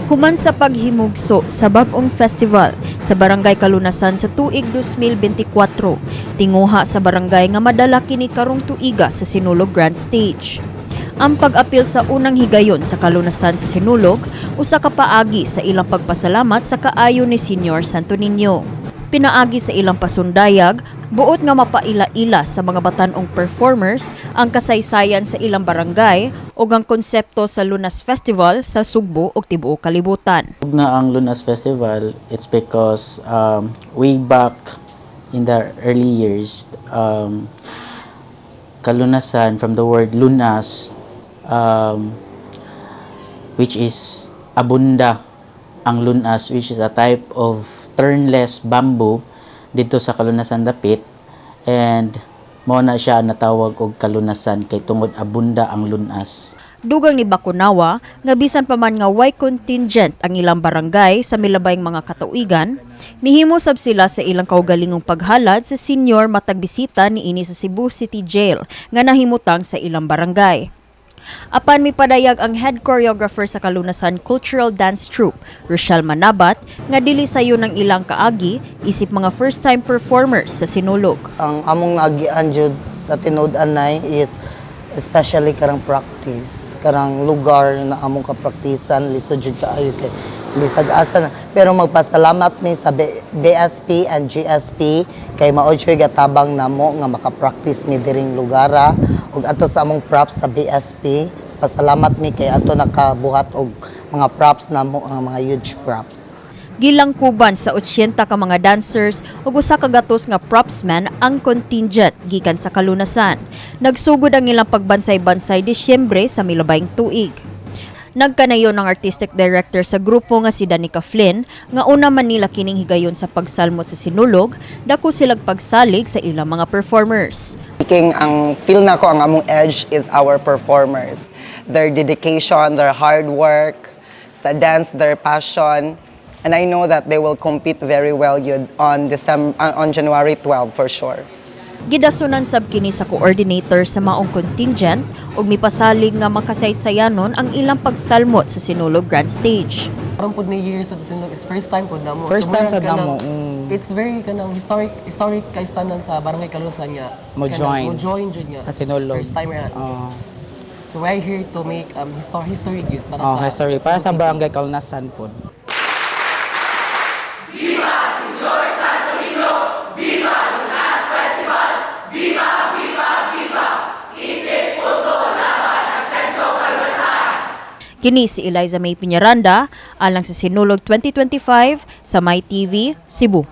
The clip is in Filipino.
Human sa paghimugso sa bag-ong festival sa Barangay Kalunasan sa tuig 2024, tinguha sa barangay nga madala kini karong tuiga sa Sinulog Grand Stage. Ang pag-apil sa unang higayon sa Kalunasan sa Sinulog, usa ka paagi sa ilang pagpasalamat sa kaayo ni Senior Santo Niño. Pinaagi sa ilang pasundayag, buot nga mapaila-ila sa mga batanong performers ang kasaysayan sa ilang barangay o ang konsepto sa Lunas Festival sa Sugbo ug tibuok kalibutan. Na ang Lunas Festival, it's because way back in the early years, Kalunasan from the word lunas, which is abunda ang lunas, which is a type of turnless bamboo dito sa Kalunasan dapit, and mao na siya natawag og kalunasan kay tungod abunda ang lunas. Dugang ni Bakunawa nga bisan pa man nga way contingent ang ilang barangay sa milabayng mga katuigan, mihimo sab sila sa ilang kaugalingong paghalad sa senior matag bisita niini sa Cebu City Jail nga nahimutang sa ilang barangay. Apan mipadayag ang head choreographer sa Kalunasan Cultural Dance Troupe, Rochelle Manabat, nga dili sayo ng ilang kaagi isip mga first-time performers sa Sinulog. Ang among naagian jud sa tinud-anay is especially karang practice, karang lugar na among kapraktisan, lisod jud kaayo kay lisag asa na. Pero magpasalamat ni sa BSP and GSP kay maoy gatabang namo nga makapractice mi diring lugara ug ato sa among props sa BSP. Pasalamat mi kay ato nakabuhat og mga props namo, ang mga huge props. Gilangkuban sa 80 ka mga dancers ug usa ka gatos nga propsman ang contingent gikan sa Kalunasan. Nagsugod ang ilang pagbansay-bansay Disyembre sa milabayng tuig. Nagkanayon ng artistic director sa grupo nga si Danica Flynn nga una man nila kining higayon sa pagsalmot sa Sinulog, dako silang pagsalig sa ilang mga performers. Ang feel na ko ang among edge is our performers. Their dedication, their hard work, sa dance, their passion. And I know that they will compete very well on January 12 for sure. Gidasunan sab kini sa coordinator sa maong contingent ug mipasalig nga makasaysayanon ang ilang pagsalmot sa Sinulog Grand Stage. Karon pud ni years sa Sinulog is first time pud namo. First time sa damo. It's very kanang historic kay tanan sa Barangay Kalunasan nga. Mo join jud nga sa Sinulog. First time yan. So we're here to make history gyud para sa history para sa Barangay Kalunasan pud. Kini si Elaiza Penaranda, alang sa Sinulog 2025 sa My TV, Cebu.